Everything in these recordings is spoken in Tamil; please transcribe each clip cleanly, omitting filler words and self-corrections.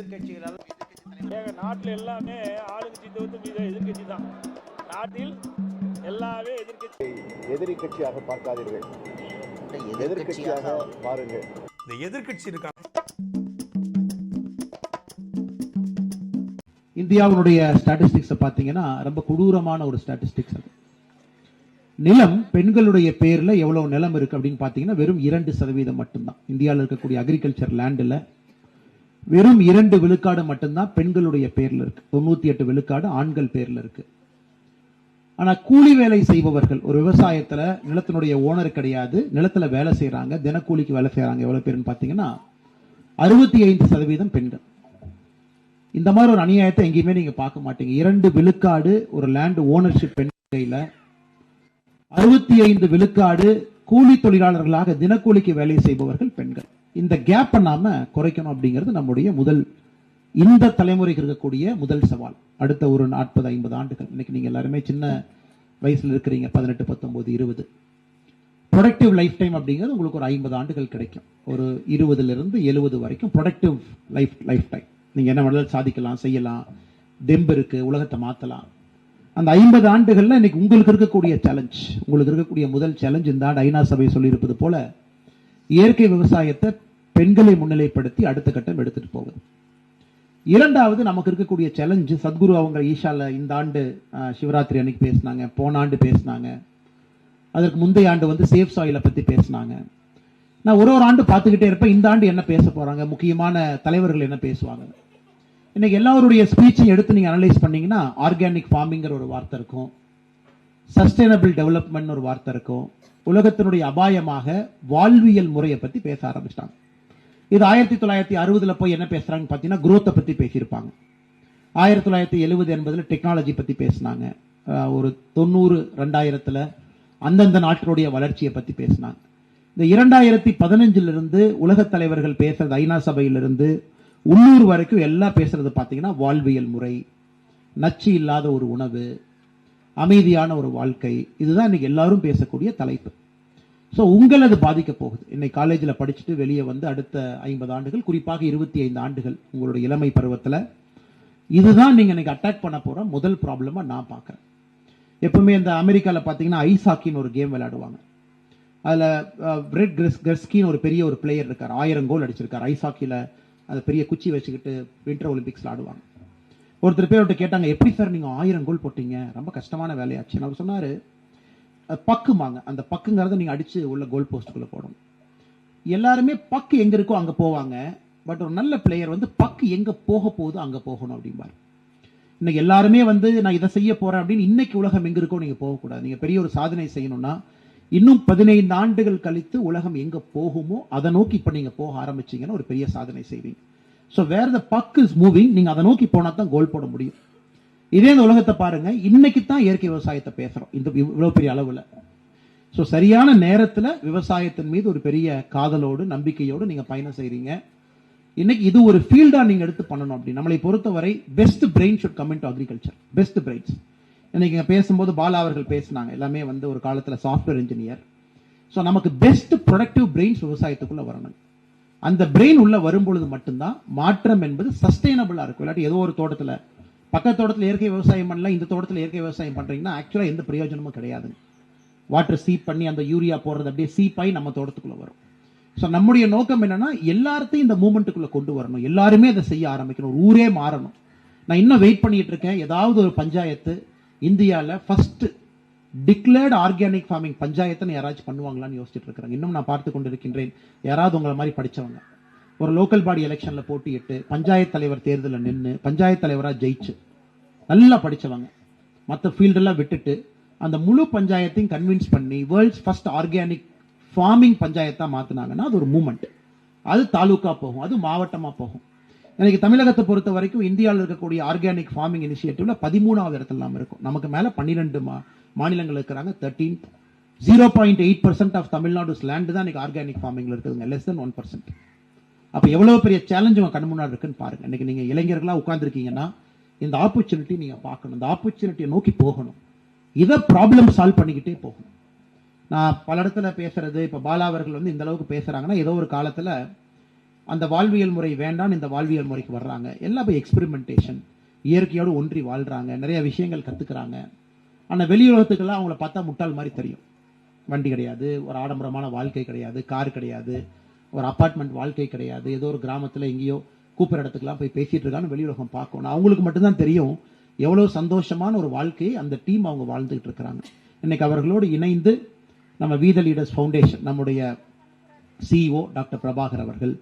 எதிர்கட்சிகளால் நாட்டில் எல்லாமே ஆளுங்கட்சி தவிர்த்து எதிர்கட்சி தான். நாட்டில் எல்லாமே எதிரி கட்சியாக பார்க்காதீர்கள், எதிர்கட்சியாக பாருங்கள். இந்த எதிர்கட்சி இருக்காங்க. இந்தியாவுடைய ஸ்டாட்டிஸ்டிக்ஸ் பார்த்தீங்கன்னா ரொம்ப கொடூரமான ஒரு ஸ்டாட்டிஸ்டிக்ஸ். அது நிலம் பெண்களுடைய பேர்ல எவ்வளவு நிலம் இருக்கு அப்படின்னு பார்த்தீங்கன்னா வெறும் 2% மட்டும்தான். இந்தியாவில் இருக்கக்கூடிய அக்ரிகல்ச்சர் லேண்டில் வெறும் 2 விழுக்காடு மட்டும்தான் பெண்களுடைய பேர்ல இருக்கு. 98 விழுக்காடு ஆண்கள் பேர்ல இருக்கு. ஆனா கூலி வேலை செய்பவர்கள், ஒரு விவசாயத்துல நிலத்தினுடைய ஓனர் கிடையாது, நிலத்துல வேலை செய்யறாங்க, தினக்கூலிக்கு வேலை செய்யறாங்க, எவ்வளவு பேருன்னு பாத்தீங்கன்னா 65% பெண்கள். இந்த மாதிரி ஒரு அநியாயத்தை எங்கேயுமே நீங்க பார்க்க மாட்டீங்க. 2 விழுக்காடு ஒரு லேண்ட் ஓனர்ஷிப் பெண் கையில, 65 விழுக்காடு கூலி தொழிலாளர்களாக தினக்கூலிக்கு வேலை செய்பவர்கள் பெண்கள். இந்த கேப்பை நாம குறைக்கணும் அப்படிங்கிறது நம்முடைய முதல், இந்த தலைமுறைக்கு இருக்கக்கூடிய முதல் சவால். அடுத்த ஒரு 40-50 ஆண்டுகள், இன்னைக்கு நீங்க எல்லாருமே சின்ன வயசுல இருக்கிறீங்க, 18, 19, 20. ப்ரொடக்டிவ் லைஃப் டைம் அப்படிங்கிறது உங்களுக்கு ஒரு 50 ஆண்டுகள் கிடைக்கும். ஒரு 20 இருந்து 70 வரைக்கும் ப்ரொடக்டிவ் லைஃப் டைம். நீங்க என்ன வேணாலும் சாதிக்கலாம், செய்யலாம், டெம்பு இருக்கு, உலகத்தை மாத்தலாம். அந்த 50 ஆண்டுகள்ல இன்னைக்கு உங்களுக்கு இருக்கக்கூடிய சேலஞ்ச், உங்களுக்கு இருக்கக்கூடிய முதல் சேலஞ்ச் இந்த ஆண்டு ஐநா சபை சொல்லியிருப்பது போல இயற்கை விவசாயத்தை பெண்களை முன்னிலைப்படுத்தி அடுத்த கட்டம் எடுத்துட்டு போகுது. இரண்டாவது நமக்கு இருக்கக்கூடிய சேலஞ்சு, சத்குரு அவங்க ஈஷால இந்த ஆண்டு சிவராத்திரி அன்னைக்கு பேசினாங்க, போன ஆண்டு பேசினாங்க, அதற்கு முந்தைய ஆண்டு வந்து சேஃப் சாயிலை பத்தி பேசினாங்க. நான் ஒரு ஆண்டு பார்த்துக்கிட்டே இருப்பேன், இந்த ஆண்டு என்ன பேச போறாங்க, முக்கியமான தலைவர்கள் என்ன பேசுவாங்க. இன்னைக்கு எல்லாருடைய ஸ்பீச்சையும் எடுத்து நீங்க அனலைஸ் பண்ணீங்கன்னா ஆர்கானிக் ஃபார்மிங்கிற ஒரு வார்த்தை இருக்கும், சஸ்டைனபிள் டெவலப்மெண்ட் ஒரு வார்த்தை இருக்கும், உலகத்தினுடைய அபாயமாக வாழ்வியல் முறையை பத்தி பேச ஆரம்பிச்சிட்டாங்க. இது 1960 போய் என்ன பேசுறாங்க பாத்தீங்கன்னா குரோத்தை பத்தி பேசியிருப்பாங்க. 1970-80 டெக்னாலஜி பத்தி பேசினாங்க. ஒரு 90-2000 அந்தந்த நாட்டினுடைய வளர்ச்சியை பத்தி பேசினாங்க. இந்த 2015 உலக தலைவர்கள் பேசுறது, ஐநா சபையிலிருந்து உள்ளூர் வரைக்கும் எல்லாம் பேசுறது பாத்தீங்கன்னா வாழ்வியல் முறை, நச்சு இல்லாத ஒரு உணவு, அமைதியான ஒரு வாழ்க்கை. இதுதான் இன்னைக்கு எல்லாரும் பேசக்கூடிய தலைப்பு. ஸோ உங்களை அது பாதிக்க போகுது. இன்னைக்கு காலேஜில் படிச்சுட்டு வெளியே வந்து அடுத்த 50 ஆண்டுகள், குறிப்பாக 25 ஆண்டுகள் உங்களுடைய இளமை பருவத்தில் இதுதான் நீங்க இன்னைக்கு அட்டாக் பண்ண போற முதல் ப்ராப்ளமா நான் பார்க்குறேன். எப்பவுமே இந்த அமெரிக்காவில் பார்த்தீங்கன்னா ஐஸ் ஹாக்கின்னு ஒரு கேம் விளையாடுவாங்க. அதில் பிரெட் கெர்ஸ்கின்னு ஒரு பெரிய ஒரு பிளேயர் இருக்கார், 1000 கோல் அடிச்சிருக்காரு ஐஸ் ஹாக்கியில். அது பெரிய குச்சி வச்சுக்கிட்டு வின்டர் ஒலிம்பிக்ஸ்ல ஆடுவாங்க. ஒருத்தர் பேர் விட்டு கேட்டாங்க, எப்படி சார் நீங்க 1000 கோல் போட்டீங்க, ரொம்ப கஷ்டமான வேலையாச்சு. அவர் சொன்னாரு, பக்குமாங்க, அந்த பக்குங்கிறத நீங்க அடிச்சு உள்ள கோல் போஸ்டுக்குள்ள போடணும். எல்லாருமே பக்கு எங்க இருக்கோ அங்க போவாங்க, பட் ஒரு நல்ல பிளேயர் வந்து பக்கு எங்க போக போகுதோ அங்க போகணும் அப்படிம்பாரு. இன்னைக்கு எல்லாருமே வந்து நான் இதை செய்ய போறேன் அப்படின்னு இன்னைக்கு உலகம் எங்க இருக்கோ நீங்க போகக்கூடாது. நீங்க பெரிய ஒரு சாதனை செய்யணும்னா இன்னும் 15 ஆண்டுகள் கழித்து உலகம் எங்க போகுமோ அதை நோக்கி இப்ப நீங்க போக ஆரம்பிச்சீங்கன்னா ஒரு பெரிய சாதனை செய்வீங்க. So where the puck is moving, நீங்க அதை நோக்கி போனா தான் கோல் போட முடியும். இதே இந்த உலகத்தை பாருங்க, இன்னைக்கு தான் இயற்கை விவசாயத்தை பேசுறோம் இந்த இவ்வளவு பெரிய அளவுல. ஸோ சரியான நேரத்தில் விவசாயத்தின் மீது ஒரு பெரிய காதலோடு நம்பிக்கையோடு நீங்க பயணம் செய்றீங்க. இன்னைக்கு இது ஒரு ஃபீல்டா நீங்க எடுத்து பண்ணணும். அப்படி நம்மளை பொறுத்தவரை best brain should come into agriculture, best brains. இன்னைக்கு பேசும்போது பாலா அவர்கள் பேசினாங்க, எல்லாமே வந்து ஒரு காலத்துல சாஃப்ட்வேர் இன்ஜினியர். ஸோ நமக்கு பெஸ்ட் ப்ரொடக்டிவ் பிரெயின்ஸ் விவசாயத்துக்குள்ள வரணும். அந்த பிரெயின் உள்ள வரும்பொழுது மட்டும்தான் மாற்றம் என்பது சஸ்டைனபிளா இருக்கும். இல்லாட்டி ஏதோ ஒரு தோட்டத்துல, பக்கத்து தோட்டத்தில் இயற்கை விவசாயம் பண்ணல, இந்த தோட்டத்தில் இயற்கை விவசாயம் பண்றீங்கன்னா ஆக்சுவலா எந்த பிரயோஜனமும் கிடையாது. வாட்டர் சீப் பண்ணி அந்த யூரியா போடுறது அப்படியே சீப்பாய் நம்ம தோட்டத்துக்குள்ள வரும். ஸோ நம்முடைய நோக்கம் என்னன்னா எல்லாத்தையும் இந்த மூமெண்ட்டுக்குள்ள கொண்டு வரணும், எல்லாருமே அதை செய்ய ஆரம்பிக்கணும், ஒரு ஊரே மாறணும். நான் இன்னும் வெயிட் பண்ணிட்டு இருக்கேன், ஏதாவது ஒரு பஞ்சாயத்து இந்தியாவில் ஃபர்ஸ்ட் டிக்ளேர்டு ஆர்கானிக் ஃபார்மிங் பஞ்சாயத்தை யாராச்சும் பண்ணுவாங்களான்னு யோசிச்சுட்டு இருக்கிறாங்க. இன்னும் நான் பார்த்து கொண்டிருக்கின்றேன். யாராவது உங்களை மாதிரி படிச்சவங்க ஒரு லோக்கல் பாடி எலெக்ஷன்ல போட்டியிட்டு பஞ்சாயத்து தலைவர் தேர்தலில் நின்று பஞ்சாயத்து தலைவரா ஜெயிச்சு நல்லா படிச்சவங்க மற்ற ஃபீல்டெல்லாம் விட்டுட்டு அந்த முழு பஞ்சாயத்தையும் கன்வின்ஸ் பண்ணி வேர்ல்ட்ஸ் ஃபர்ஸ்ட் ஆர்கானிக் ஃபார்மிங் பஞ்சாயத்தா மாத்தினாங்கன்னா அது ஒரு மூமெண்ட். அது தாலுகா போகும், அது மாவட்டமா போகும். இன்னைக்கு தமிழகத்தை பொறுத்த வரைக்கும் இந்தியாவில் இருக்கக்கூடிய ஆர்கானிக் ஃபார்மிங் இனிஷியேட்டிவ்ல 13வது இடத்துல நாம இருக்கும். நமக்கு மேல 12 மாநிலங்கள் இருக்கிறாங்க. 0.8% ஆஃப் தமிழ்நாடு லேண்ட் தான் இன்னைக்கு ஆர்கானிக் ஃபார்மிங்ல இருக்குதுங்க, less than 1%. அப்ப எவ்வளவு பெரிய சேலஞ்ச் உங்க கண் முன்னாடி இருக்குன்னு பாருங்க. இன்னைக்கு நீங்க இளைஞர்களா உட்கார்ந்துருக்கீங்கன்னா இந்த ஆப்பர்ச்சுனிட்டி நீங்க பார்க்கணும், இந்த ஆப்பர்ச்சுனிட்டியை நோக்கி போகணும், இதை ப்ராப்ளம் சால்வ் பண்ணிக்கிட்டே போகணும். நான் பல இடத்துல பேசுறது, இப்ப பாலா அவர்கள் வந்து இந்த அளவுக்கு பேசுறாங்கன்னா ஏதோ ஒரு காலத்துல அந்த வாழ்வியல் முறை வேண்டாம், இந்த வாழ்வியல் முறைக்கு வர்றாங்க. எல்லாம் போய் எக்ஸ்பெரிமெண்டேஷன், இயற்கையோடு ஒன்றி வாழ்றாங்க, நிறைய விஷயங்கள் கத்துக்கிறாங்க. ஆனா வெளி உலகத்துக்கெல்லாம் அவங்கள பார்த்தா முட்டாள் மாதிரி தெரியும். வண்டி கிடையாது, ஒரு ஆடம்பரமான வாழ்க்கை கிடையாது, கார் கிடையாது, ஒரு அபார்ட்மெண்ட் வாழ்க்கை கிடையாது, ஏதோ ஒரு கிராமத்துல எங்கேயோ கூப்பிட்ற இடத்துக்குலாம் போய் பேசிட்டு இருக்கான்னு வெளி உலகம் பார்க்கணும். அவங்களுக்கு மட்டும்தான் தெரியும் எவ்வளவு சந்தோஷமான ஒரு வாழ்க்கையை அந்த டீம் அவங்க வாழ்ந்துகிட்டு இருக்கிறாங்க. இன்னைக்கு அவர்களோடு இணைந்து நம்ம வி த லீடர்ஸ் ஃபவுண்டேஷன், நம்முடைய சிஇஓ டாக்டர் பிரபாகர் அவர்கள்,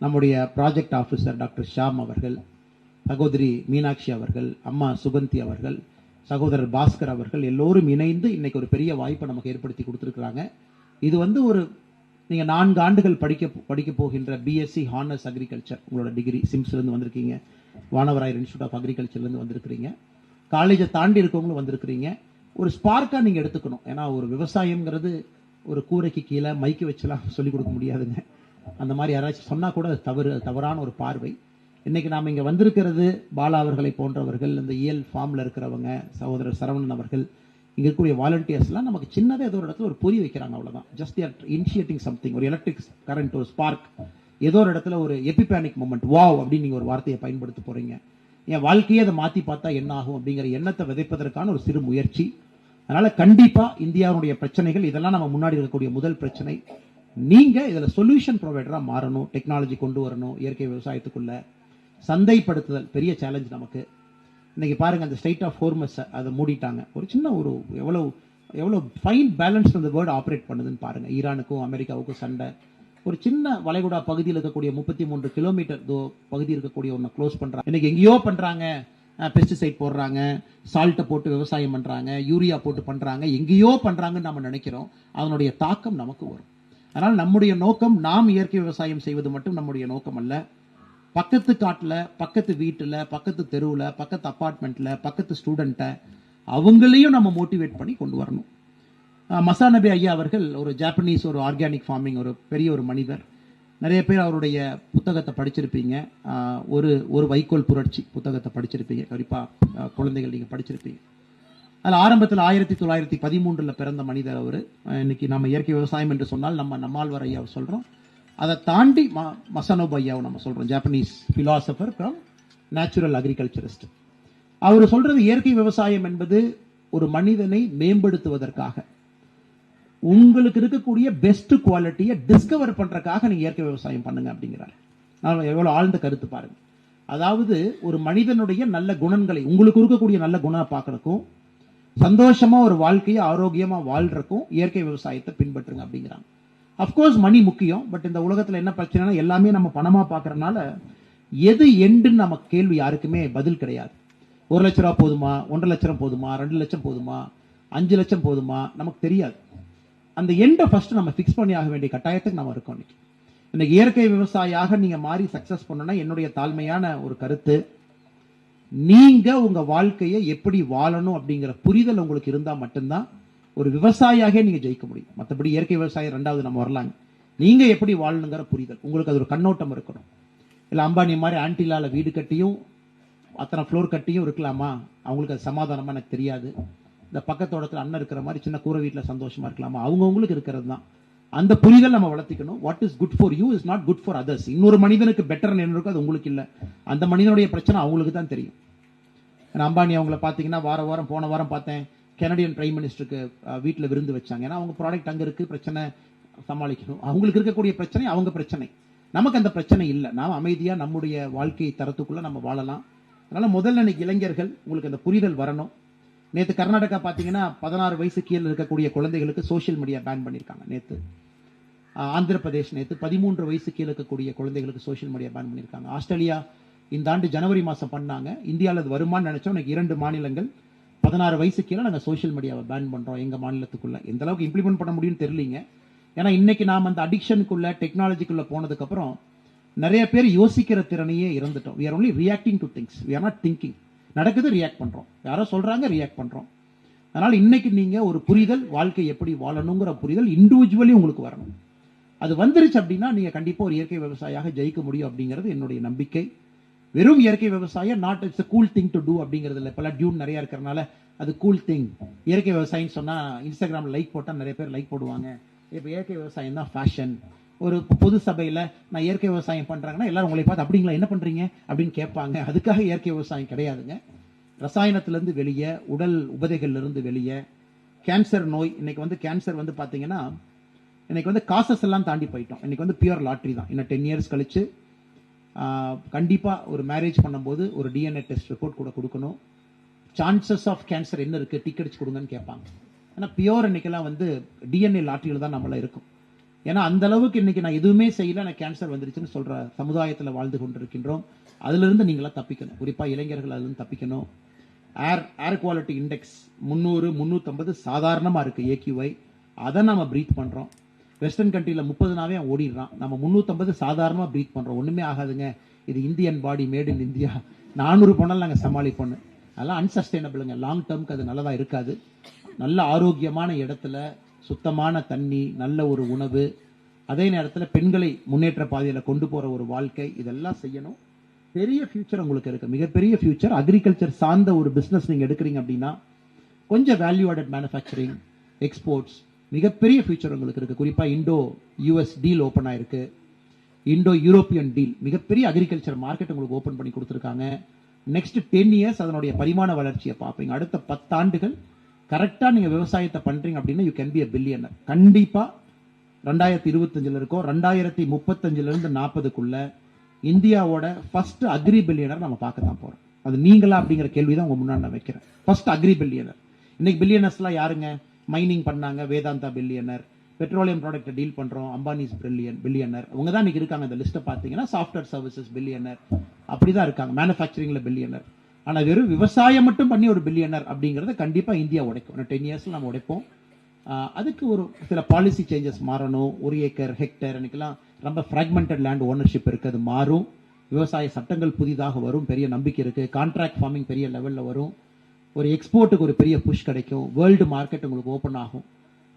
நம்முடைய ப்ராஜெக்ட் ஆஃபீஸர் டாக்டர் ஷாம் அவர்கள், சகோதரி மீனாட்சி அவர்கள், அம்மா சுகந்தி அவர்கள், சகோதரர் பாஸ்கர் அவர்கள் எல்லோரும் இணைந்து இன்னைக்கு ஒரு பெரிய வாய்ப்பை நமக்கு ஏற்படுத்தி கொடுத்துருக்குறாங்க. இது ஒரு நீங்கள் 4 ஆண்டுகள் படிக்க போகின்ற பிஎஸ்சி ஹானர்ஸ் அக்ரிகல்ச்சர், உங்களோட டிகிரி சிம்ஸ்லேருந்து வந்திருக்கீங்க, வானவராயர் இன்ஸ்டியூட் ஆஃப் அக்ரிகல்ச்சர்லேருந்து வந்திருக்கிறீங்க, காலேஜை தாண்டி இருக்கவங்களும் வந்திருக்கிறீங்க. ஒரு ஸ்பார்க்காக நீங்கள் எடுத்துக்கணும். ஏன்னா ஒரு விவசாயம்ங்கிறது ஒரு கூரைக்கு கீழே மைக்கு வச்சுலாம் சொல்லிக் கொடுக்க முடியாதுங்க. அந்த மாதிரி யாராச்சும் சொன்னால் கூட தவறான ஒரு பார்வை. இன்னைக்கு நாம் இங்கே வந்திருக்கிறது பாலா அவர்களை போன்றவர்கள், இந்த இயல் ஃபார்மில் இருக்கிறவங்க, சகோதரர் சரவணன் அவர்கள், இங்கே இருக்கக்கூடிய வாலண்டியர்ஸ்லாம் நமக்கு சின்னதாக ஏதோ ஒரு இடத்துல ஒரு பொறி வைக்கிறாங்க, அவ்வளோதான். ஜஸ்ட் இனிஷியேட்டிங் சம்திங், ஒரு எலக்ட்ரிக் கரண்ட், ஒரு ஸ்பார்க், ஏதோ ஒரு இடத்துல ஒரு எபிபேனிக் மொமெண்ட், வாவ் அப்படின்னு நீங்கள் ஒரு வார்த்தையை பயன்படுத்த போகிறீங்க. என் வாழ்க்கையை அதை மாற்றி பார்த்தா என்ன ஆகும் அப்படிங்கிற எண்ணத்தை விதைப்பதற்கான ஒரு சிறு முயற்சி. அதனால கண்டிப்பாக இந்தியாவுடைய பிரச்சனைகள் இதெல்லாம் நம்ம முன்னாடி இருக்கக்கூடிய முதல் பிரச்சனை. நீங்கள் இதில் சொல்யூஷன் ப்ரொவைடராக மாறணும், டெக்னாலஜி கொண்டு வரணும். இயற்கை விவசாயத்துக்குள்ள சந்தைப்படுத்துதல் பெரிய சேலஞ்ச் நமக்கு. இன்னைக்கு பாருங்க, அந்த ஸ்ட்ரெய்ட் ஆஃப் ஹோர்மஸ் அதை மூடிட்டாங்க. ஒரு சின்ன ஒரு எவ்வளோ ஃபைன் பேலன்ஸ் அந்த வேர்டு ஆப்ரேட் பண்ணுதுன்னு பாருங்க. ஈரானுக்கும் அமெரிக்காவுக்கும் சண்டை. ஒரு சின்ன வளைகுடா பகுதியில் இருக்கக்கூடிய 33 கிலோமீட்டர் பகுதி இருக்கக்கூடிய ஒன்று க்ளோஸ் பண்றாங்க. இன்னைக்கு எங்கேயோ பண்றாங்க, பெஸ்டிசைட் போடுறாங்க, சால்ட்டை போட்டு விவசாயம் பண்றாங்க, யூரியா போட்டு பண்றாங்க, எங்கேயோ பண்றாங்கன்னு நம்ம நினைக்கிறோம். அதனுடைய தாக்கம் நமக்கு வரும். அதனால் நம்முடைய நோக்கம், நாம் இயற்கை விவசாயம் செய்வது மட்டும் நம்முடைய நோக்கம் அல்ல. பக்கத்து காட்டில், பக்கத்து வீட்டில், பக்கத்து தெருவில், பக்கத்து அப்பார்ட்மெண்ட்டில், பக்கத்து ஸ்டூடெண்ட்டை அவங்களையும் நம்ம மோட்டிவேட் பண்ணி கொண்டு வரணும். மசாநபி ஐயா அவர்கள் ஒரு ஜாப்பனீஸ், ஒரு ஆர்கானிக் ஃபார்மிங், ஒரு பெரிய ஒரு மனிதர். நிறைய பேர் அவருடைய புத்தகத்தை படிச்சிருப்பீங்க. ஒரு வைக்கோல் புரட்சி புத்தகத்தை படிச்சிருப்பீங்க. குறிப்பாக குழந்தைகள் நீங்கள் படிச்சிருப்பீங்க. அதில் ஆரம்பத்தில் 1913 பிறந்த மனிதர் அவர். இன்னைக்கு நம்ம இயற்கை விவசாயம் என்று சொன்னால் நம்ம நம்மாழ்வார் ஐயாவை சொல்கிறோம். அதை தாண்டி மசானோபு ஐயாவை நம்ம சொல்கிறோம், Japanese philosopher from natural agriculturist. அவர் சொல்றது இயற்கை விவசாயம் என்பது ஒரு மனிதனை மேம்படுத்துவதற்காக, உங்களுக்கு இருக்கக்கூடிய பெஸ்ட் குவாலிட்டியை டிஸ்கவர் பண்றதுக்காக நீங்க இயற்கை விவசாயம் பண்ணுங்க அப்படிங்கிறார். எவ்வளவு ஆழ்ந்த கருத்து பாருங்க. அதாவது ஒரு மனிதனுடைய நல்ல குணங்களை, உங்களுக்கு இருக்கக்கூடிய நல்ல குணத்தை பார்க்கறதுக்கும், சந்தோஷமா ஒரு வாழ்க்கையை ஆரோக்கியமா வாழ்றதுக்கும் இயற்கை விவசாயத்தை பின்பற்றுங்க அப்படிங்கிறாங்க. அப்கோர்ஸ் மணி முக்கியம். பட் இந்த உலகத்துல என்ன பிரச்சனைனா, எல்லாமே நம்ம பணமா பாக்குறதுனால எது எண்டுன்னு நமக்கு கேள்வி யாருக்குமே பதில் கிடையாது. 1 லட்ச ரூபா போதுமா, 1.5 லட்சம் போதுமா, 2 லட்சம் போதுமா, 5 லட்சம் போதுமா, நமக்கு தெரியாது. அந்த எண்டை ஃபர்ஸ்ட் நம்ம ஃபிக்ஸ் பண்ணி ஆக வேண்டிய கட்டாயத்துக்கு நம்ம இருக்கோம். இன்னைக்கு இயற்கை விவசாயியாக நீங்க மாறி சக்சஸ் பண்ணணும்னா, என்னுடைய தாழ்மையான ஒரு கருத்து, நீங்க உங்க வாழ்க்கையை எப்படி வாழணும் அப்படிங்கிற புரிதல் உங்களுக்கு இருந்தா மட்டும்தான் ஒரு விவசாயியாக நீங்க ஜெயிக்க முடியும். மற்றபடி இயற்கை விவசாயம் 2வது நம்ம வரலாங்க. நீங்க எப்படி வாழணுங்கிற புரிதல் உங்களுக்கு, அது ஒரு கண்ணோட்டம் இருக்கணும். இல்ல அம்பானி மாதிரி ஆன்டிலால வீடு கட்டியும் அத்தனை ஃப்ளோர் கட்டியும் இருக்கலாமா, அவங்களுக்கு அது சமாதானமா எனக்கு தெரியாது. இந்த பக்கத்தோடத்துல அண்ணன் இருக்கிற மாதிரி சின்ன கூரை வீட்டில் சந்தோஷமா இருக்கலாமா, அவங்கவுங்களுக்கு இருக்கிறது தான். அந்த புரிதல் நம்ம வளர்த்திக்கணும். What is good for you is not good for others. இன்னொரு மனிதனுக்கு பெட்டர் என்ன இருக்கோ அது உங்களுக்கு இல்லை, அந்த மனிதனுடைய பிரச்சனை அவங்களுக்கு தான் தெரியும். அம்பானி அவங்கள பார்த்தீங்கன்னா போன வாரம் பார்த்தேன், கனடியன் பிரைம் மினிஸ்டருக்கு வீட்டில் விருந்து வச்சாங்க. ஏன்னா அவங்க ப்ராடக்ட் அங்கே இருக்கு, பிரச்சனை சமாளிக்கணும். அவங்களுக்கு இருக்கக்கூடிய பிரச்சனை அவங்க பிரச்சனை, நமக்கு அந்த பிரச்சனை இல்லை. நாம் அமைதியாக நம்முடைய வாழ்க்கை தரத்துக்குள்ள நம்ம வாழலாம். அதனால முதல்ல இன்னைக்கு இளைஞர்கள் உங்களுக்கு அந்த புரிதல் வரணும். நேற்று கர்நாடகா பார்த்தீங்கன்னா 16 வயசு கீழே இருக்கக்கூடிய குழந்தைகளுக்கு சோசியல் மீடியா பேன் பண்ணியிருக்காங்க. நேற்று ஆந்திர பிரதேஷ் நேற்று 13 வயசு கீழே இருக்கக்கூடிய குழந்தைகளுக்கு சோசியல் மீடியா பேன் பண்ணியிருக்காங்க. ஆஸ்திரேலியா இந்த ஆண்டு ஜனவரி மாதம் பண்ணாங்க. இந்தியாவில் அது வருமானு நினைச்சோம். எனக்கு 2 மாநிலங்கள் 16 வயசு கீழே நாங்கள் சோசியல் மீடியாவை பேன் பண்ணுறோம் எங்கள் மாநிலத்துக்குள்ள. எந்த அளவுக்கு இம்ப்ளிமெண்ட் பண்ண முடியும்னு தெரியலீங்க. ஏன்னா இன்னைக்கு நாம் அந்த அடிக்ஷனுக்குள்ள டெக்னாலஜிக்குள்ள போனதுக்கப்புறம் நிறைய பேர் யோசிக்கிற திறனையே இறந்துட்டோம். we are only reacting to things, we are not thinking. நடக்குது, ரியாக்ட் பண்றோம், யாரோ சொல்றாங்க ரியாக்ட் பண்றோம். அதனால இன்னைக்கு நீங்க ஒரு புரிதல், வாழ்க்கை எப்படி வாழணுங்கிற புரிதல் இண்டிவிஜுவலி உங்களுக்கு வரணும். அது வந்துருச்சு அப்படின்னா நீங்க கண்டிப்பா ஒரு இயற்கை விவசாயியாக ஜெயிக்க முடியும் அப்படிங்கிறது என்னுடைய நம்பிக்கை. வெறும் இயற்கை விவசாயம் not it's a cool thing to do அப்படிங்கிறது இல்லை. இப்பெல்லாம் டியூன் நிறைய இருக்கிறனால அது கூல் திங். இயற்கை விவசாயம் சொன்னா இன்ஸ்டாகிராம்ல லைக் போட்டா நிறைய பேர் லைக் போடுவாங்க. இப்போ இயற்கை விவசாயம் தான் ஃபேஷன், ஒரு பொது சபையில் நான் இயற்கை விவசாயம் பண்ணுறாங்கன்னா எல்லாரும் உங்களை பார்த்து அப்படிங்களா என்ன பண்ணுறீங்க அப்படின்னு கேட்பாங்க. அதுக்காக இயற்கை விவசாயம் கிடையாதுங்க. ரசாயனத்திலேருந்து வெளியே, உடல் உபதைகள்லேருந்து வெளியே, கேன்சர் நோய், இன்னைக்கு வந்து கேன்சர் வந்து பார்த்தீங்கன்னா இன்னைக்கு வந்து காசஸ் எல்லாம் தாண்டி போயிட்டோம். இன்னைக்கு வந்து பியூர் லாட்ரி தான். இன்னும் 10 இயர்ஸ் கழிச்சு கண்டிப்பாக ஒரு மேரேஜ் பண்ணும்போது ஒரு டிஎன்ஏ டெஸ்ட் ரிப்போர்ட் கூட கொடுக்கணும். சான்சஸ் ஆஃப் கேன்சர் என்ன இருக்குது, டிக் அடிச்சு கொடுங்கன்னு கேட்பாங்க. ஏன்னா பியூர் இன்னைக்கெல்லாம் வந்து டிஎன்ஏ லாட்ரியில் தான் நம்மள இருக்கும். ஏன்னா அந்த அளவுக்கு இன்னைக்கு நான் எதுவுமே செய்யல, எனக்கு கேன்சர் வந்துருச்சுன்னு சொல்ற சமுதாயத்தில் வாழ்ந்து கொண்டிருக்கின்றோம். அதிலிருந்து நீங்களாம் தப்பிக்கணும். குறிப்பாக இளைஞர்கள் அதிலிருந்து தப்பிக்கணும். ஏர் குவாலிட்டி இண்டெக்ஸ் 300 350 சாதாரணமாக இருக்குது AQI. அதை நம்ம ப்ரீத் பண்ணுறோம். வெஸ்டர்ன் கண்ட்ரியில் 30 ஓடிடுறான். நம்ம 350 சாதாரணமாக ப்ரீத் பண்ணுறோம். ஒன்றுமே ஆகாதுங்க, இது Indian body, made in India. 400 போனாலும் நாங்கள் சமாளிப்போம். அதெல்லாம் அன்சஸ்டைனபிளுங்க. லாங் டேர்முக்கு அது நல்லதாக இருக்காது. நல்ல ஆரோக்கியமான இடத்துல சுத்தமான தண்ணி, நல்ல ஒரு உணவு, அதே நேரத்தில் பெண்களை முன்னேற்ற பாதையில் கொண்டு போகிற ஒரு வாழ்க்கை, இதெல்லாம் செய்யணும். பெரிய ஃபியூச்சர் உங்களுக்கு இருக்குது, மிகப்பெரிய ஃபியூச்சர். அக்ரிகல்ச்சர் சார்ந்த ஒரு பிஸ்னஸ் நீங்கள் எடுக்கிறீங்க அப்படின்னா கொஞ்சம் வேல்யூ ஆடட் மேனுஃபேக்சரிங், எக்ஸ்போர்ட்ஸ், மிகப்பெரிய ஃபியூச்சர் உங்களுக்கு இருக்குது. குறிப்பாக இண்டோ யூஎஸ் டீல் ஓப்பன் ஆயிருக்கு. இண்டோ யூரோப்பியன் டீல், மிகப்பெரிய அக்ரிகல்ச்சர் மார்க்கெட் உங்களுக்கு ஓப்பன் பண்ணி கொடுத்துருக்காங்க. நெக்ஸ்ட் 10 இயர்ஸ் அதனுடைய பரிமாண வளர்ச்சியை பார்ப்பீங்க. அடுத்த 10 ஆண்டுகள் கரெக்டாக நீங்கள் விவசாயத்தை பண்ணுறீங்க அப்படின்னா you can be a billionaire. கண்டிப்பாக 2025 இருக்கோம். 2035 40க்குள்ள இந்தியாவோட ஃபர்ஸ்ட் அக்ரி பில்லியனர் நம்ம பார்க்க தான் போகிறோம். அது நீங்களா அப்படிங்கிற கேள்வி தான் உங்க முன்னாடி நான் வைக்கிறேன். First agri billionaire. இன்னைக்கு பில்லியனர்ஸ்லாம் யாருங்க? மைனிங் பண்ணாங்க, Vedanta billionaire. Petroleum product deal பண்றோம், அம்பானிஸ் பில்லியனர். அவங்க தான் இன்னைக்கு இருக்காங்க. அந்த லிஸ்ட்டை பார்த்தீங்கன்னா சாஃப்ட்வேர் சர்வீசஸ் பில்லியனர், அப்படிதான் இருக்காங்க. மேனுஃபேக்சரிங்ல பில்லியனர். ஆனால் வெறும் விவசாயம் மட்டும் பண்ணி ஒரு பில்லியனர் அப்படிங்கிறத கண்டிப்பாக இந்தியா உடைக்கும். 10 இயர்ஸ்ல நம்ம உடைப்போம். அதுக்கு ஒரு சில பாலிசி சேஞ்சஸ் மாறணும். 1 ஏக்கர் ஹெக்டேர் இன்னைக்கெல்லாம் ரொம்ப ஃப்ராக்மெண்டட் லேண்ட் ஓனர்ஷிப் இருக்கு, அது மாறும். விவசாய சட்டங்கள் புதிதாக வரும், பெரிய நம்பிக்கை இருக்கு. கான்ட்ராக்ட் ஃபார்மிங் பெரிய லெவலில் வரும். ஒரு எக்ஸ்போர்ட்டுக்கு ஒரு பெரிய புஷ் கிடைக்கும். வேர்ல்டு மார்க்கெட் உங்களுக்கு ஓப்பன் ஆகும்.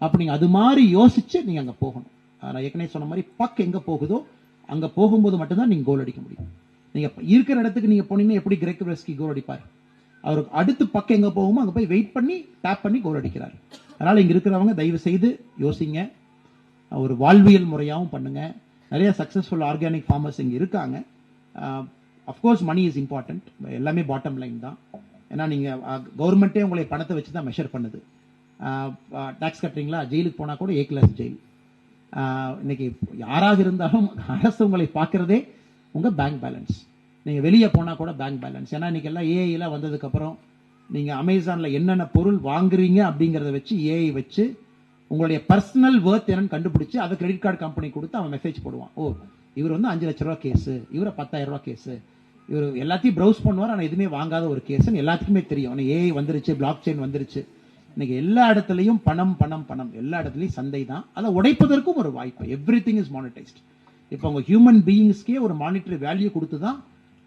அப்போ நீங்கள் அது மாதிரி யோசிச்சு நீங்கள் அங்கே போகணும். நான் ஏற்கனவே சொன்ன மாதிரி பக் எங்கே போகுதோ அங்கே போகும்போது மட்டும்தான் நீங்கள் கோல் அடிக்க முடியும். நீங்கள் இருக்கிற இடத்துக்கு நீங்கள் போனீங்கன்னா எப்படி கிரெக் வெஸ்கி கோல் அடிப்பார்? அவருக்கு அடுத்து பக்கம் எங்கே போகுமோ அங்கே போய் வெயிட் பண்ணி டேப் பண்ணி கோல் அடிக்கிறார். அதனால் இங்கே இருக்கிறவங்க தயவு செய்து யோசிங்க, ஒரு வாழ்வியல் முறையாகவும் பண்ணுங்க. நிறைய சக்ஸஸ்ஃபுல் ஆர்கானிக் ஃபார்மர்ஸ் இங்கே இருக்காங்க. அஃப்கோர்ஸ் மணி இஸ் இம்பார்ட்டன்ட், எல்லாமே பாட்டம் லைன் தான். ஏன்னா நீங்கள் கவர்மெண்ட்டே உங்களை பணத்தை வச்சு தான் மெஷர் பண்ணுது. டாக்ஸ் கட்டுறீங்களா, ஜெயிலுக்கு போனால் கூட A கிளாஸ் ஜெயில். இன்னைக்கு யாராக இருந்தாலும் அரசு உங்களை பார்க்கறதே உங்கள் பேங்க் பேலன்ஸ். நீங்கள் வெளியே போனால் கூட பேங்க் பேலன்ஸ். ஏன்னா இன்னைக்கு எல்லாம் ஏஐலாம் வந்ததுக்கப்புறம் நீங்கள் அமேசானில் என்னென்ன பொருள் வாங்குறீங்க அப்படிங்கிறத வச்சு ஏஐ வச்சு உங்களுடைய பர்சனல் ஒர்த் என்னன்னு கண்டுபிடிச்சு அதை கிரெடிட் கார்டு கம்பெனி கொடுத்து அவன் மெசேஜ் போடுவான். ஓ, இவர் வந்து 5 லட்ச ரூபா கேஸு, இவரை 10,000 ரூபா கேஸு, இவர் எல்லாத்தையும் ப்ரௌஸ் பண்ணுவார், ஆனால் எதுவுமே வாங்காத ஒரு கேஸுன்னு எல்லாத்துக்குமே தெரியும். ஆனால் ஏஐ வந்துருச்சு, பிளாக் செயின் வந்துருச்சு. இன்னைக்கு எல்லா இடத்துலையும் பணம் பணம் பணம், எல்லா இடத்துலையும் சந்தை தான். அதை உடைப்பதற்கும் ஒரு வாய்ப்பு. Everything is monetised. இப்போ உங்க ஹியூமன் பீயிங்ஸ்க்கே ஒரு மானிட்டரி வேல்யூ கொடுத்து தான்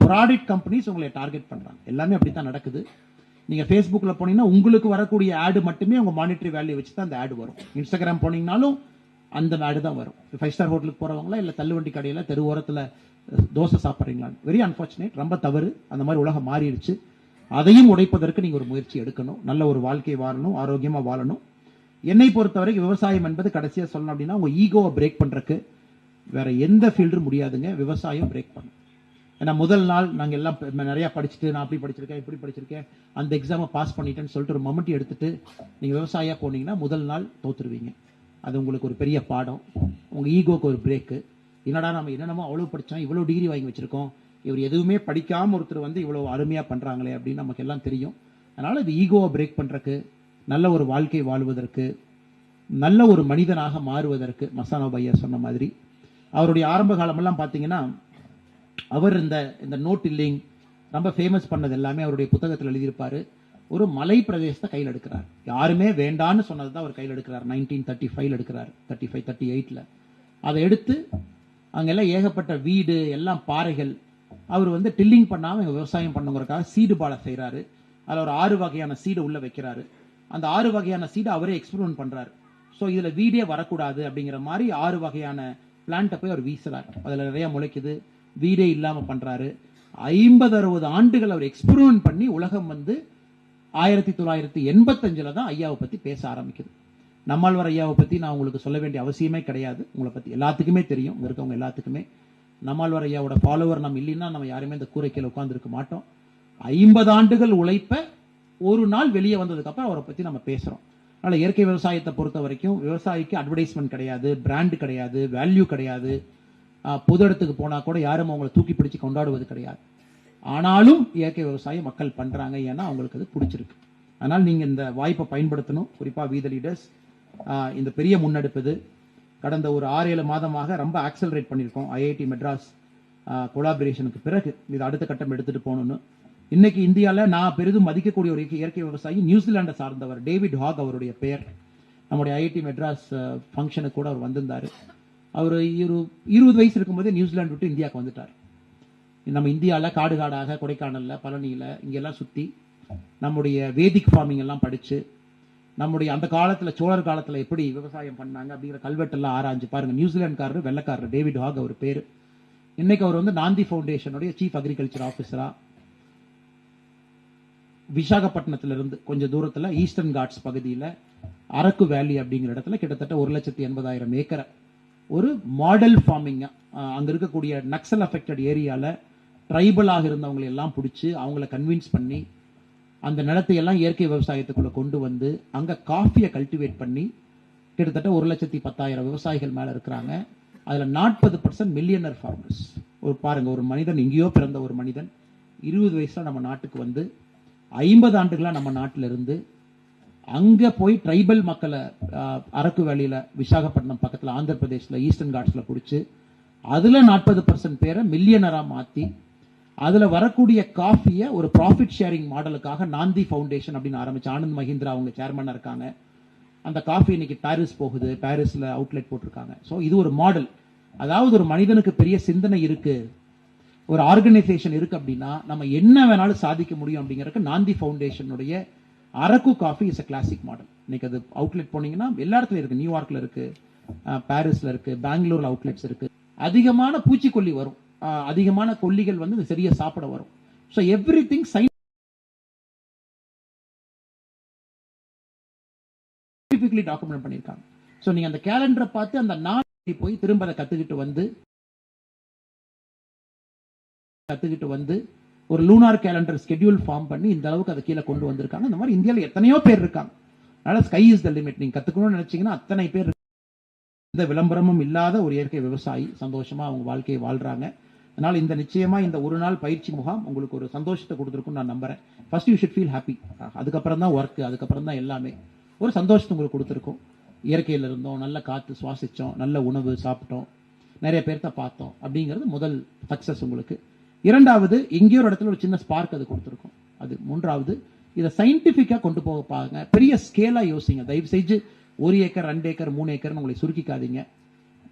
ப்ராடக்ட் கம்பெனிஸ் உங்களை டார்கெட் பண்றாங்க. எல்லாமே அப்படி தான் நடக்குது. நீங்க ஃபேஸ்புக்கில் போனீங்கன்னா உங்களுக்கு வரக்கூடிய ஆடு மட்டுமே உங்க மானிட்டரி வேல்யூ வச்சு தான் அந்த ஆடு வரும். இன்ஸ்டாகிராம் போனீங்கனாலும் அந்த ஆடு தான் வரும். 5 ஸ்டார் ஹோட்டலுக்கு போறவங்களா இல்லை தள்ளுவண்டி கடையில் தெரு ஓரத்தில் தோசை சாப்பிட்றீங்களா? வெரி அன்ஃபார்ச்சுனேட், ரொம்ப தவறு. அந்த மாதிரி உலகம் மாறிடுச்சு. அதையும் உடைப்பதற்கு நீங்க ஒரு முயற்சி எடுக்கணும். நல்ல ஒரு வாழ்க்கை வாழணும், ஆரோக்கியமா வாழணும். என்னை பொறுத்தவரைக்கும் விவசாயம் என்பது கடைசியா சொல்லணும் அப்படின்னா உங்க ஈகோவை பிரேக் பண்றதுக்கு வேற எந்த ஃபீல்டும் முடியாதுங்க. விவசாயம் பிரேக் பண்ணும். ஏன்னா முதல் நாள் நாங்கள் எல்லாம் நிறைய படிச்சுட்டு நான் அப்படி படிச்சிருக்கேன் இப்படி படிச்சிருக்கேன் அந்த எக்ஸாமை பாஸ் பண்ணிட்டேன்னு சொல்லிட்டு ஒரு மொமெண்ட் எடுத்துட்டு நீங்க விவசாயியா போனீங்கன்னா முதல் நாள் தோத்துருவீங்க. அது உங்களுக்கு ஒரு பெரிய பாடம். உங்க ஈகோக்கு ஒரு பிரேக்கு. என்னடா நம்ம என்னென்னமோ அவ்வளோ படித்தோம், இவ்வளோ டிகிரி வாங்கி வச்சிருக்கோம், இவர் எதுவுமே படிக்காமல் ஒருத்தர் வந்து இவ்வளோ அருமையாக பண்ணுறாங்களே அப்படின்னு நமக்கு எல்லாம் தெரியும். அதனால் இது ஈகோவை பிரேக் பண்ணுறக்கு, நல்ல ஒரு வாழ்க்கை வாழ்வதற்கு, நல்ல ஒரு மனிதனாக மாறுவதற்கு மசானோ பையா சொன்ன மாதிரி அவருடைய ஆரம்ப காலமெல்லாம் பார்த்தீங்கன்னா அவர் இந்த நோட் இல்லிங் ரொம்ப ஃபேமஸ் பண்ணது எல்லாமே அவருடைய புத்தகத்தில் எழுதியிருப்பார். ஒரு மலை பிரதேசத்தை கையில் எடுக்கிறார். யாருமே வேண்டான்னு சொன்னது தான் அவர் கையில் எடுக்கிறார். 1935 எடுக்கிறார், 38 அதை எடுத்து அங்கெல்லாம் ஏகப்பட்ட வீடு எல்லாம் பாறைகள். அவர் வந்து டில்லிங் பண்ணாமல் எங்கள் விவசாயம் பண்ணுங்கிறதுக்காக சீடு பாலை செய்கிறாரு. அதில் ஒரு 6 வகையான சீடை உள்ளே வைக்கிறாரு. அந்த 6 வகையான சீடை அவரே எக்ஸ்பெரிமெண்ட் பண்ணுறாரு. ஸோ இதில் வீடே வரக்கூடாது அப்படிங்கிற மாதிரி 6 வகையான பிளான்ட்டை போய் அவர் வீசுறார். அதில் நிறைய முளைக்குது, வீடே இல்லாமல் பண்ணுறாரு. 50-60 ஆண்டுகள் அவர் எக்ஸ்பெரிமெண்ட் பண்ணி உலகம் வந்து 1985 தான் ஐயாவை பற்றி பேச ஆரம்பிக்குது. நம்மாழ்வார் ஐயாவை பற்றி நான் உங்களுக்கு சொல்ல வேண்டிய அவசியமே கிடையாது. உங்களை பற்றி எல்லாத்துக்குமே தெரியும், இங்கே இருக்கவங்க எல்லாத்துக்குமே. நம்மாழ்வார் ஐயாவோட ஃபாலோவர் நம்ம இல்லைன்னா நம்ம யாருமே இந்த கூரைக்கையில் உட்காந்துருக்க மாட்டோம். 50 ஆண்டுகள் உழைப்ப ஒரு நாள் வெளியே வந்ததுக்கப்புறம் அவரை பற்றி நம்ம பேசுகிறோம். அதனால் இயற்கை விவசாயத்தை பொறுத்த வரைக்கும் விவசாயிக்கு அட்வர்டைஸ்மெண்ட் கிடையாது, பிராண்டு கிடையாது, வேல்யூ கிடையாது. பொது இடத்துக்கு போனால் கூட யாரும் அவங்களை தூக்கி பிடிச்சி கொண்டாடுவது கிடையாது. ஆனாலும் இயற்கை விவசாயம் மக்கள் பண்ணுறாங்க, ஏன்னா அவங்களுக்கு அது பிடிச்சிருக்கு. அதனால் நீங்கள் இந்த வாய்ப்பை பயன்படுத்தணும். குறிப்பாக வி த லீடர்ஸ் இந்த பெரிய முன்னெடுப்பது கடந்த ஒரு 6-7 மாதமாக ரொம்ப ஆக்சலரேட் பண்ணியிருக்கோம். ஐஐடி மெட்ராஸ் கொலாபரேஷனுக்கு பிறகு இது அடுத்த கட்டம் எடுத்துகிட்டு போகணுன்னு. இன்னைக்கு இந்தியாவில் நான் பெரிதும் மதிக்கக்கூடிய ஒரு இயற்கை விவசாயி நியூசிலாண்டை சார்ந்தவர் டேவிட் ஹாக் அவருடைய பெயர். நம்முடைய ஐஐடி மெட்ராஸ் ஃபங்க்ஷனுக்கு கூட அவர் வந்திருந்தார். அவர் 20 வயசு இருக்கும்போதே நியூசிலாந்து விட்டு இந்தியாவுக்கு வந்துட்டார். நம்ம இந்தியாவில் காடு காடாக கொடைக்கானலில், பழனியில் இங்கெல்லாம் சுற்றி நம்முடைய வேதிக் ஃபார்மிங் எல்லாம் படித்து நம்முடைய அந்த காலத்தில் சோழர் காலத்தில் எப்படி விவசாயம் பண்ணாங்க அப்படிங்கிற கல்வெட்டெல்லாம் ஆராய்ஞ்சு பாருங்கள். நியூசிலாந்துக்காரர், வெள்ளக்காரர், டேவிட் ஹாக் அவர் பேர். இன்னைக்கு அவர் வந்து நாந்தி ஃபவுண்டேஷனுடைய சீஃப் அக்ரிகல்ச்சர் ஆஃபீஸராக விசாகப்பட்டினத்திலிருந்து கொஞ்சம் தூரத்தில் ஈஸ்டர்ன் காட்ஸ் பகுதியில் அரக்கு வேலி அப்படிங்கிற இடத்துல கிட்டத்தட்ட 1,80,000 ஏக்கரை ஒரு மாடல் ஃபார்மிங். அங்கே இருக்கக்கூடிய நக்சல் அஃபெக்டட் ஏரியாவில் ட்ரைபலாக இருந்தவங்களை எல்லாம் பிடிச்சி அவங்கள கன்வின்ஸ் பண்ணி அந்த நிலத்தை எல்லாம் இயற்கை விவசாயத்துக்குள்ள கொண்டு வந்து அங்கே காஃபியை கல்டிவேட் பண்ணி கிட்டத்தட்ட 1,10,000 விவசாயிகள் மேலே இருக்கிறாங்க. அதில் 40% மில்லியனர் ஃபார்மர்ஸ். ஒரு பாருங்க, ஒரு மனிதன் எங்கேயோ பிறந்த ஒரு மனிதன் 20 வயசுல நம்ம நாட்டுக்கு வந்து 50 ஆண்டுகளாக நம்ம நாட்டில் இருந்து அங்கே போய் ட்ரைபல் மக்களை அரக்கு வேலியில் விசாகப்பட்டினம் பக்கத்தில் ஆந்திர பிரதேசில் ஈஸ்டர்ன் காட்ஸில் பிடிச்சி அதில் 40% பேரை மில்லியனராக மாற்றி அதில் வரக்கூடிய காஃபியை ஒரு ப்ராஃபிட் ஷேரிங் மாடலுக்காக நாந்தி ஃபவுண்டேஷன் அப்படின்னு ஆரம்பிச்சு ஆனந்த் மஹிந்திரா அவங்க சேர்மனாக இருக்காங்க. அந்த காஃபி இன்னைக்கு பாரிஸ் போகுது, பாரிஸில் அவுட்லெட் போட்டிருக்காங்க. ஸோ இது ஒரு மாடல். அதாவது ஒரு மனிதனுக்கு பெரிய சிந்தனை இருக்கு, ஒரு ஆர்கனைசேஷன் இருக்கு அப்படின்னா நம்ம என்ன வேணாலும் சாதிக்க முடியும் அப்படிங்கிறதுக்கு நாந்தி ஃபவுண்டேஷனுடைய Araku coffee is a classic model. இன்னைக்கு அது அவுட்லெட் போனீங்கன்னா எல்லா இடத்துலையும் இருக்கு. நியூயார்க்ல இருக்கு, பாரிஸ்ல இருக்கு, பெங்களூர்ல அவுட்லெட்ஸ் இருக்கு. அதிகமான பூச்சிக்கொல்லி வரும், அதிகமான கொல்லிகள் வந்து சரியா சாப்பிட வரும். So every thing scientifically document பண்ணியிருக்காங்க. ஸோ நீங்க அந்த கேலண்டரை பார்த்து அந்த நாள் போய் திரும்ப அதை கத்துக்கிட்டு வந்து ஒரு லூனார் கேலண்டர் ஸ்கெட்யூல் ஃபார்ம் பண்ணி இந்த அளவுக்கு அதை கீழே கொண்டு வந்திருக்காங்க. இந்த மாதிரி இந்தியாவில் எத்தனையோ பேர் இருக்காங்க. அதனால ஸ்கை இஸ் த லிமிட். நீங்க கத்துக்கணும்னு நினைச்சீங்கன்னா அத்தனை பேர். எந்த விளம்பரமும் இல்லாத ஒரு இயற்கை விவசாயி சந்தோஷமா அவங்க வாழ்க்கையை வாழ்றாங்க. அதனால இந்த நிச்சயமா இந்த ஒரு நாள் பயிற்சி முகாம் உங்களுக்கு ஒரு சந்தோஷத்தை கொடுத்துருக்கும் நான் நம்புறேன். First you should feel happy. அதுக்கப்புறம் தான் ஒர்க், அதுக்கப்புறம் தான் எல்லாமே. ஒரு சந்தோஷத்தை உங்களுக்கு கொடுத்துருக்கோம். இயற்கையில் இருந்தோம், நல்ல காற்று சுவாசிச்சோம், நல்ல உணவு சாப்பிட்டோம், நிறைய பேர்த்த பார்த்தோம் அப்படிங்கிறது முதல் சக்சஸ் உங்களுக்கு. இரண்டாவது, எங்கேயோ ஒரு இடத்துல ஒரு சின்ன ஸ்பார்க் அது கொடுத்துருக்கோம். அது மூன்றாவது, இதை சயின்டிஃபிக்கா கொண்டு போக பாருங்க. பெரிய ஸ்கேலா யோசிங்க. தயவு செஞ்சு 1 ஏக்கர் 2 ஏக்கர் 3 ஏக்கர்னு உங்களை சுருக்கிக்காதீங்க.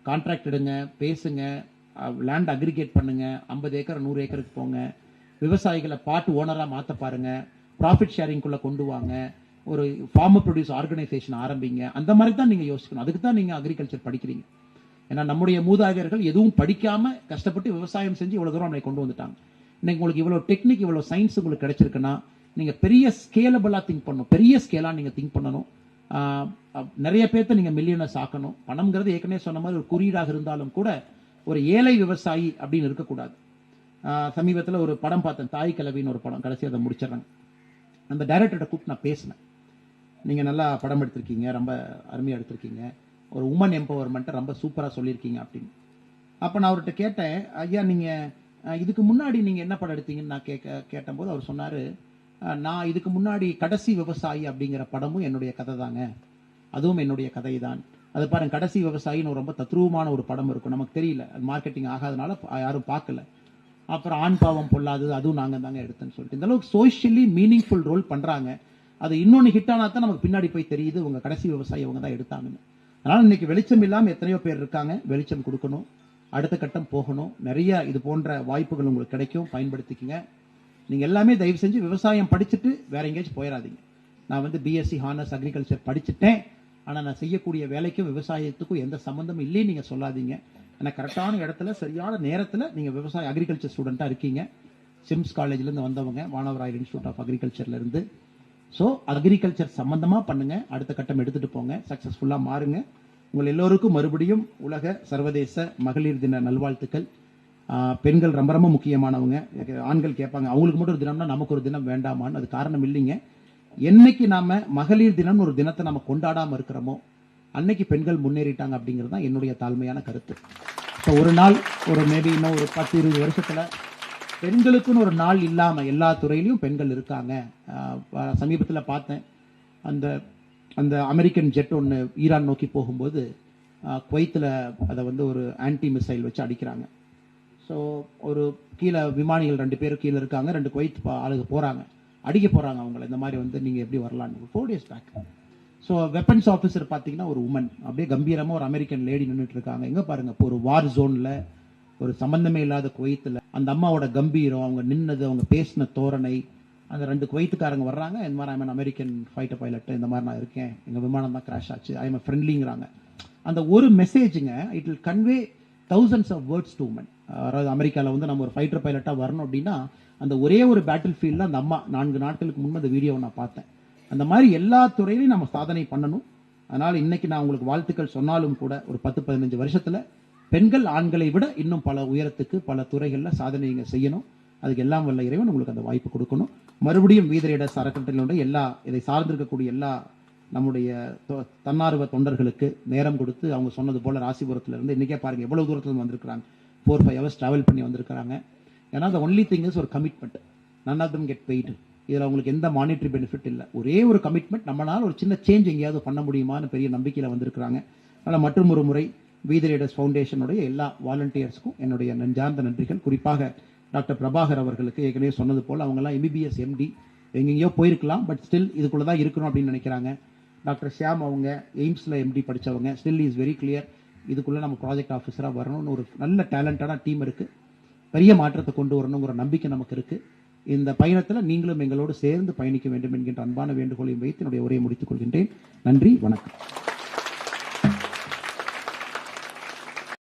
கான்ட்ராக்ட் எடுங்க, பேசுங்க, லேண்ட் அக்ரிகேட் பண்ணுங்க, 50 ஏக்கர் 100 ஏக்கருக்கு போங்க. விவசாயிகளை பார்ட் ஓனரா மாற்ற பாருங்க, ப்ராஃபிட் ஷேரிங்குள்ள கொண்டு வாங்க, ஒரு ஃபார்மர் ப்ரொடியூஸ் ஆர்கனைசேஷன் ஆரம்பிங்க. அந்த மாதிரி தான் நீங்க யோசிக்கணும். அதுக்கு தான் நீங்க அக்ரிகல்ச்சர் படிக்கிறீங்க. ஏன்னா நம்முடைய மூதாதையர்கள் எதுவும் படிக்காம கஷ்டப்பட்டு விவசாயம் செஞ்சு இவ்வளவு தூரம் நம்மளை கொண்டு வந்துட்டாங்க. இன்னைக்கு உங்களுக்கு இவ்வளவு டெக்னிக், இவ்வளவு சயின்ஸ் உங்களுக்கு கிடைச்சிருக்குன்னா நீங்க பெரிய ஸ்கேலபிளா திங்க் பண்ணணும். பெரிய ஸ்கேலா நீங்க திங்க் பண்ணணும். நிறைய பேர்த்த நீங்க மில்லியனர்ஸ் ஆக்கணும். பணம்ங்கிறது ஏற்கனவே சொன்ன மாதிரி ஒரு குறியீடாக இருந்தாலும் கூட ஒரு ஏழை விவசாயி அப்படின்னு இருக்கக்கூடாது. சமீபத்தில் ஒரு படம் பார்த்தேன், தாய் கிழவின்னு ஒரு படம். கடைசி அதை முடிச்சிடறாங்க. அந்த டைரக்டர்கிட்ட கூப்பிட்டு நான் பேசினேன். நீங்கள் நல்லா படம் எடுத்திருக்கீங்க, ரொம்ப அருமையாக எடுத்திருக்கீங்க, ஒரு உமன் எம்பவர்மெண்ட்டை ரொம்ப சூப்பராக சொல்லியிருக்கீங்க அப்படின்னு. அப்போ நான் அவர்கிட்ட கேட்டேன், ஐயா நீங்கள் இதுக்கு முன்னாடி நீங்கள் என்ன படம் எடுத்தீங்கன்னு நான் கேட்டபோது அவர் சொன்னார், நான் இதுக்கு முன்னாடி கடைசி விவசாயி அப்படிங்கிற படமும் என்னுடைய கதை தாங்க, அதுவும் என்னுடைய கதை தான். அது பாருங்க, கடைசி விவசாயின்னு ரொம்ப தத்ரூபமான ஒரு படம் இருக்கும். நமக்கு தெரியல, அது மார்க்கெட்டிங் ஆகாதனால யாரும் பார்க்கல. அப்புறம் ஆண் பாவம் பொல்லாதது, அதுவும் நாங்கள் தாங்க எடுத்தேன்னு சொல்லிட்டு இந்த அளவுக்கு சோஷியலி மீனிங்ஃபுல் ரோல் பண்ணுறாங்க. அது இன்னொன்று ஹிட் ஆனால் தான் நமக்கு பின்னாடி போய் தெரியுது உங்கள் கடைசி விவசாயி அவங்க தான் எடுத்தாங்கன்னு. அதனால் இன்னைக்கு வெளிச்சம் இல்லாமல் எத்தனையோ பேர் இருக்காங்க. வெளிச்சம் கொடுக்கணும், அடுத்த கட்டம் போகணும். நிறைய இது போன்ற வாய்ப்புகள் உங்களுக்கு கிடைக்கும், பயன்படுத்திக்கங்க. நீங்கள் எல்லாமே தயவு செஞ்சு விவசாயம் படிச்சுட்டு வேற எங்கேயாச்சும் போயிடாதீங்க. நான் பிஎஸ்சி ஹானர்ஸ் அக்ரிகல்ச்சர் படிச்சுட்டேன், ஆனால் நான் செய்யக்கூடிய வேலைக்கும் விவசாயத்துக்கும் எந்த சம்மந்தமும் இல்லைன்னு நீங்கள் சொல்லாதீங்க. ஏன்னா கரெக்டான இடத்துல சரியான நேரத்தில் நீங்கள் விவசாய அக்ரிகல்ச்சர் ஸ்டூடெண்ட்டாக இருக்கீங்க. சிம்ஸ் காலேஜ்லேருந்து வந்தவங்க, வானவராயர் இன்ஸ்டியூட் ஆஃப் அக்ரிகல்ச்சர்லேருந்து ஸோ அக்ரிகல்ச்சர் சம்பந்தமாக பண்ணுங்க, அடுத்த கட்டம் எடுத்துட்டு போங்க, சக்ஸஸ்ஃபுல்லாக மாறுங்க. உங்கள் எல்லோருக்கும் மறுபடியும் உலக சர்வதேச மகளிர் தின நல்வாழ்த்துக்கள். பெண்கள் ரொம்ப ரொம்ப முக்கியமானவங்க. ஆண்கள் கேட்பாங்க அவங்களுக்கு மட்டும் ஒரு தினம்னா நமக்கு ஒரு தினம் வேண்டாமான்னு. அது காரணம் இல்லைங்க. என்னைக்கு நாம மகளிர் தினம் ஒரு தினத்தை நம்ம கொண்டாடாம இருக்கிறோமோ அன்னைக்கு பெண்கள் முன்னேறிட்டாங்க அப்படிங்கிறது தான் என்னுடைய தாழ்மையான கருத்து. ஸோ ஒரு நாள் ஒரு மேபி இன்னும் ஒரு 10-20 வருஷத்துல பெண்களுக்குன்னு ஒரு நாள் இல்லாம எல்லா துறையிலையும் பெண்கள் இருக்காங்க. சமீபத்தில் பார்த்தேன், அந்த அந்த அமெரிக்கன் ஜெட் ஒன்று ஈரான் நோக்கி போகும்போது குவைத்தில் அதை வந்து ஒரு ஆன்டி மிசைல் வச்சு அடிக்கிறாங்க. ஸோ ஒரு கீழே விமானிகள் 2 பேர் கீழே இருக்காங்க, 2 குவைத் ஆளுங்க போகிறாங்க, அடிக்க போகிறாங்க அவங்கள. இந்த மாதிரி வந்து நீங்கள் எப்படி வரலான்னு 4 days back. So weapons officer பார்த்தீங்கன்னா ஒரு உமன், அப்படியே கம்பீரமாக ஒரு அமெரிக்கன் லேடி நின்றுட்டு இருக்காங்க. எங்கே பாருங்க, இப்போ ஒரு வார் ஜோனில் ஒரு சம்பந்தமே இல்லாத குவைத்தில் அந்த அம்மாவோட கம்பீரம், அவங்க நின்னது, அவங்க பேசின தோரணை, அந்த 2 குவைத்துக்காரங்க வர்றாங்க, இந்த மாதிரி ஐம் அமெரிக்கன் ஃபைட்டர் பைலட், இந்த மாதிரி நான் இருக்கேன், எங்கள் விமானம் தான் கிராஷ் ஆச்சு, ஐ எம் ஃப்ரெண்ட்லிங்கிறாங்க. அந்த ஒரு மெசேஜுங்க it will convey thousands of words to women. அதாவது அமெரிக்காவில் வந்து நம்ம ஒரு ஃபைட்டர் பைலட்டாக வரணும் அப்படின்னா அந்த ஒரே ஒரு பேட்டில் ஃபீல்டில் அந்த அம்மா 4 நாட்களுக்கு முன்பு அந்த வீடியோவை நான் பார்த்தேன். அந்த மாதிரி எல்லா துறையிலையும் நம்ம சாதனை பண்ணணும். அதனால் இன்னைக்கு நான் உங்களுக்கு வாழ்த்துக்கள் சொன்னாலும் கூட ஒரு 10-15 வருஷத்தில் பெண்கள் ஆண்களை விட இன்னும் பல உயரத்துக்கு பல துறைகளில் சாதனைங்க செய்யணும். அதுக்கு எல்லாம் வல்ல இறைவன் உங்களுக்கு அந்த வாய்ப்பு கொடுக்கணும். மறுபடியும் வீதரேடர் அறக்கட்டளையினுடைய எல்லா இதை சார்ந்திருக்கக்கூடிய எல்லா நம்முடைய தன்னார்வ தொண்டர்களுக்கு நேரம் கொடுத்து அவங்க சொன்னது போல ராசிபுரத்திலிருந்து இன்னைக்கே பாருங்க எவ்வளவு தூரத்துல வந்திருக்காங்க. 4-5 hours டிராவல் பண்ணி வந்திருக்காங்க. ஏன்னா the only thing is ஒரு commitment. none of them get paid. இதில் அவங்களுக்கு எந்த மானிட்டரி பெனிஃபிட் இல்லை. ஒரே ஒரு கமிட்மெண்ட், நம்மளால ஒரு சின்ன சேஞ்ச் எங்கேயாவது பண்ண முடியுமான்னு பெரிய நம்பிக்கையில் வந்திருக்கிறாங்க. அதனால் மற்றும் ஒரு முறை வீதரேடர்ஸ் ஃபவுண்டேஷனுடைய எல்லா வாலண்டியர்ஸ்க்கும் என்னுடைய நெஞ்சார்ந்த நன்றிகள். குறிப்பாக டாக்டர் பிரபாகர் அவர்களுக்கு ஏற்கனவே சொன்னது போல் அவங்கெல்லாம் MBBS MD எங்கெங்கேயோ போயிருக்கலாம், பட் ஸ்டில் இதுக்குள்ளே தான் இருக்கணும் அப்படின்னு நினைக்கிறாங்க. டாக்டர் ஷியாம் அவங்க எய்ம்ஸில் MD படித்தவங்க, ஸ்டில் இஸ் வெரி கிளியர் இதுக்குள்ளே நம்ம ப்ராஜெக்ட் ஆஃபீஸராக வரணும்னு ஒரு நல்ல டேலண்டான டீம் இருக்குது. பெரிய மாற்றத்தை கொண்டு வரணுங்கிற நம்பிக்கை நமக்கு இருக்குது. இந்த பயணத்தில் நீங்களும் எங்களோடு சேர்ந்து பயணிக்க வேண்டும் என்கின்ற அன்பான வேண்டுகோளையும் வைத்து என்னுடைய உரையை முடித்துக் கொள்கின்றேன். நன்றி, வணக்கம்.